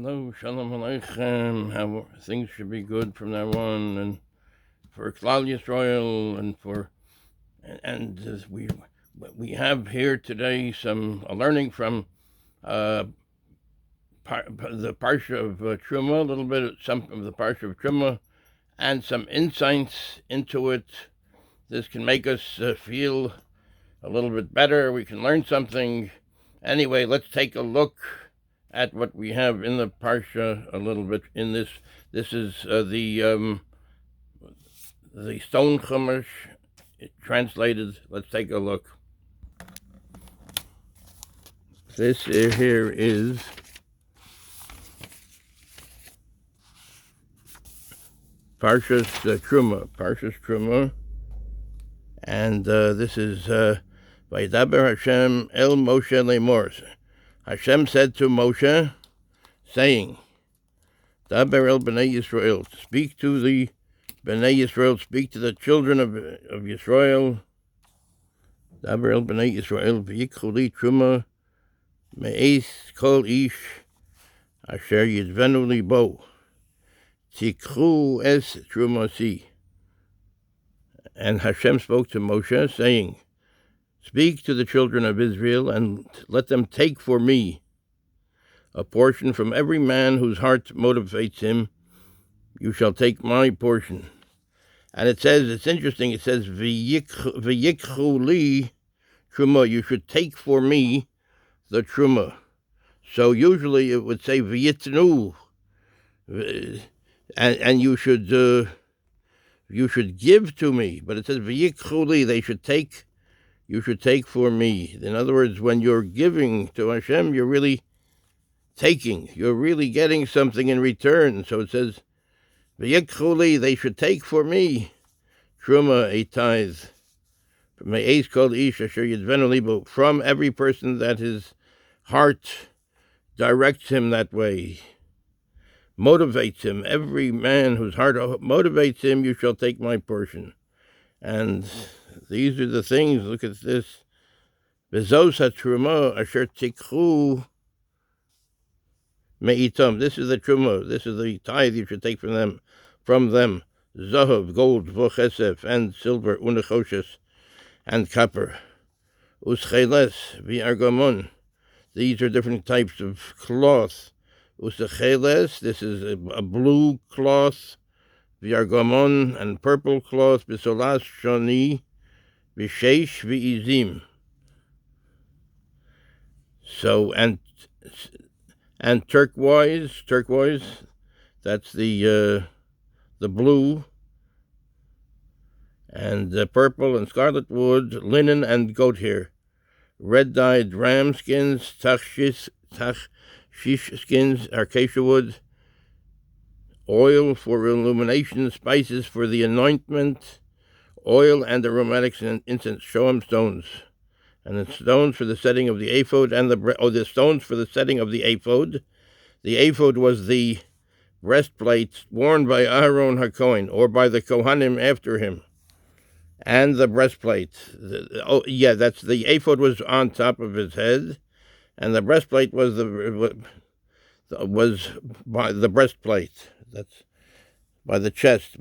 Hello, Shalom Aleichem. How things should be good from now on, and for Klal Yisrael, and we have here today some learning from the Parsha of Terumah, a little bit of some of the Parsha of Terumah, and some insights into it. This can make us feel a little bit better. We can learn something. Anyway, let's take a look at what we have in the Parsha a little bit. In this is the Stone Chumash translated. Let's take a look. This here is Parshas Terumah, and this is Vaydaber Hashem el Moshe lemor. Hashem said to Moshe, saying, Daber el bnei Yisrael, speak to the bnei Yisrael, speak to the children of Yisrael. Daber el bnei Yisrael, v'yikchu li truma, me'es kol ish, asher yidvenu libo, tikchu es trumasi. And Hashem spoke to Moshe, saying, speak to the children of Israel, and let them take for me a portion from every man whose heart motivates him. You shall take my portion. And it says, it's interesting, it says, v'yikchu li truma, you should take for me the truma. So usually it would say v'yitnu, and you should give to me. But it says v'yikchu li, they should take. You should take for me. In other words, when you're giving to Hashem, you're really taking. You're really getting something in return. So it says, v'yikchu li, they should take for me truma, a tithe, me'es kol ish asher yidvenu libo, from every person that his heart directs him that way, motivates him. Every man whose heart motivates him, you shall take my portion. And these are the things. Look at this. Bezos ha-terumah asher tikchu me'itam. This is the terumah. This is the tithe you should take from them. Zahav, gold, v'chesef, and silver, unechoshes, and copper. Uscheles, v'argamon. These are different types of cloth. Uscheles, this is a blue cloth. V'argamon, and purple cloth. B'solas shoni, v'sheish v'izim. So, and turquoise, that's the blue, and purple and scarlet wood, linen and goat hair, red-dyed ram skins, tachish skins, acacia wood, oil for illumination, spices for the anointment, oil and aromatics and incense, shoam stones, and the stones for the setting of the ephod, and the stones for the setting of the ephod. The ephod was the breastplate worn by Aaron HaKohen, or by the Kohanim after him, and the breastplate. That's the ephod was on top of his head, and the breastplate was by the breastplate. That's by the chest,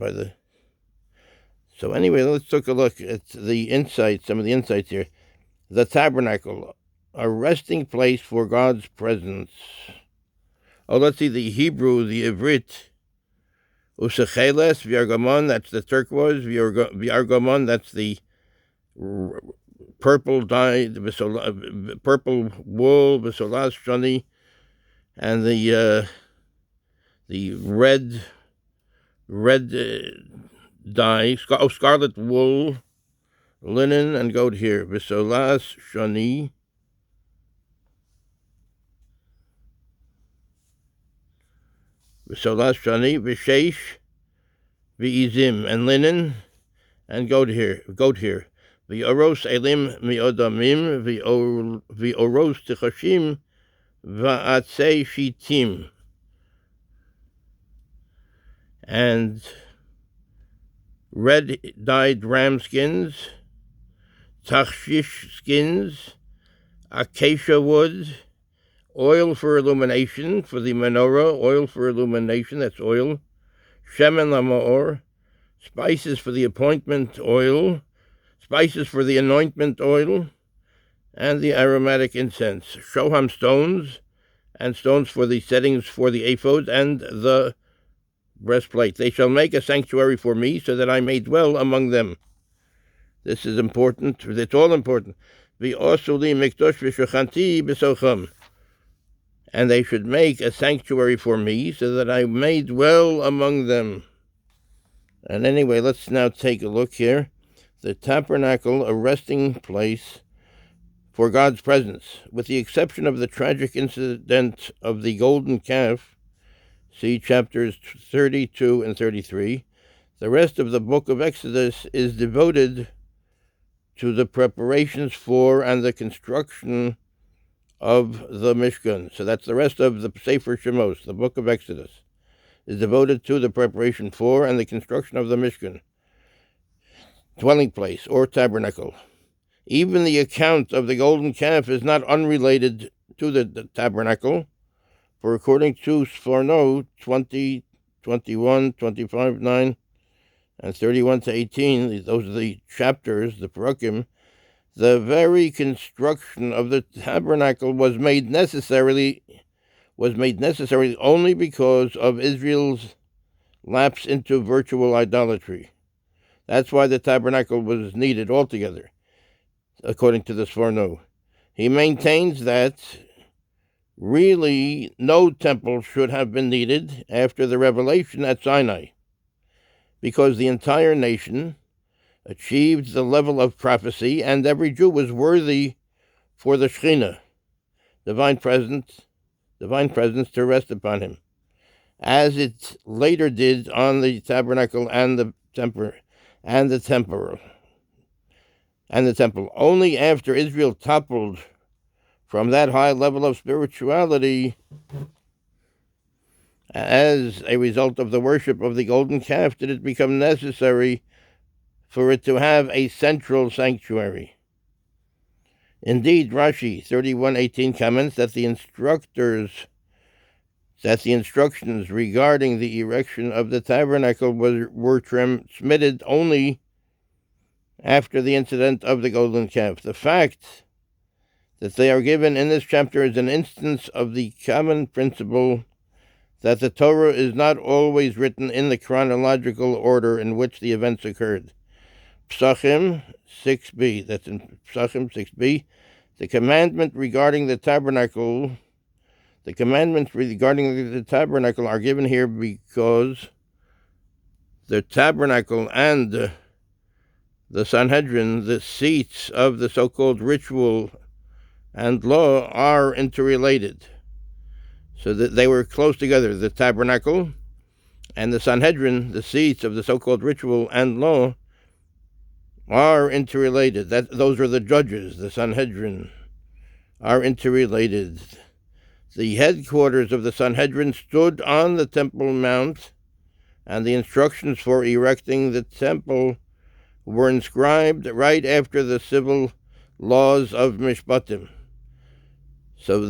So anyway, let's take a look at the insights, some of the insights here. The tabernacle, a resting place for God's presence. Let's see the Hebrew, the Ivrit. Usecheles, v'argamon, that's the turquoise. V'argamon, that's the purple dye, purple wool, v'solas shoni, and the red dye, scarlet wool, linen and goat hair, v'solas shoni, v'sheish v'izim, and linen and goat hair, v'oros elim mi'odamim, v'oros tichashim, v'atzei shitim, and red-dyed ram skins, tachish skins, acacia wood, oil for illumination for the menorah, oil for illumination, that's oil, shemen lamaor, spices for the appointment oil, spices for the anointment oil, and the aromatic incense, shoham stones, and stones for the settings for the ephod and the breastplate. They shall make a sanctuary for me, so that I may dwell among them. This is important. It's all important. V'osuli mikdosh v'shochanti b'socham. And they should make a sanctuary for me, so that I may dwell among them. And anyway, let's now take a look here. The tabernacle, a resting place for God's presence. With the exception of the tragic incident of the golden calf, see chapters 32 and 33, the rest of the book of Exodus is devoted to the preparations for and the construction of the Mishkan. So that's the rest of the Sefer Shemos, the book of Exodus, is devoted to the preparation for and the construction of the Mishkan, dwelling place or tabernacle. Even the account of the golden calf is not unrelated to the tabernacle, for according to Sforno 20, 21, 25, 9, and 31 to 18, those are the chapters, the Parakim, the very construction of the tabernacle was made necessary only because of Israel's lapse into virtual idolatry. That's why the tabernacle was needed altogether, according to the Sforno. He maintains that really no temple should have been needed after the revelation at Sinai, because the entire nation achieved the level of prophecy, and every Jew was worthy for the Shekhinah, divine presence, to rest upon him, as it later did on the tabernacle and the temple. Only after Israel toppled from that high level of spirituality as a result of the worship of the golden calf did it become necessary for it to have a central sanctuary. Indeed, Rashi 31:18 comments that the instructions regarding the erection of the tabernacle were transmitted only after the incident of the golden calf. The fact that they are given in this chapter is an instance of the common principle that the Torah is not always written in the chronological order in which the events occurred. Psachim 6b, that's in Psachim 6b, the commandments regarding the tabernacle are given here because the tabernacle and the Sanhedrin, the seats of the so-called ritual and law, are interrelated. So that they were close together. The tabernacle and the Sanhedrin, the seats of the so-called ritual and law, are interrelated. Those are the judges. The Sanhedrin are interrelated. The headquarters of the Sanhedrin stood on the Temple Mount, and the instructions for erecting the temple were inscribed right after the civil laws of Mishpatim. So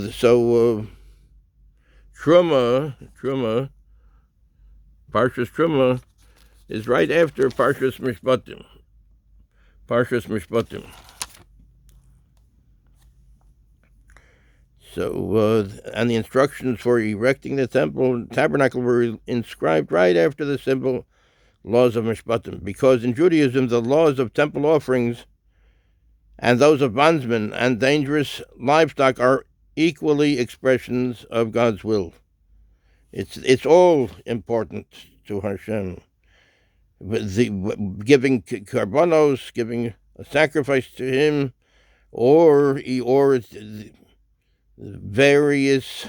Terumah, Parshas Terumah, is right after Parshas Mishpatim. So, and the instructions for erecting the tabernacle were inscribed right after the simple laws of Mishpatim, because in Judaism the laws of temple offerings and those of bondsmen and dangerous livestock are equally expressions of God's will. It's all important to Hashem. Giving karbanos, giving a sacrifice to Him, or various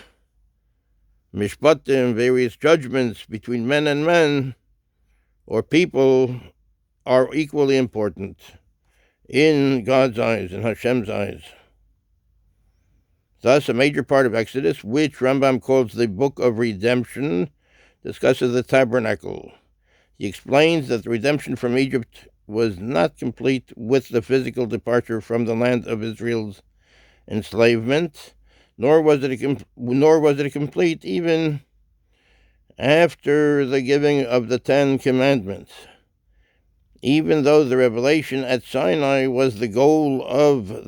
mishpatim, various judgments between men and men, or people, are equally important in God's eyes, in Hashem's eyes. Thus, a major part of Exodus, which Rambam calls the Book of Redemption, discusses the tabernacle. He explains that the redemption from Egypt was not complete with the physical departure from the land of Israel's enslavement, nor was it complete even after the giving of the 10 Commandments. Even though the revelation at Sinai was the goal of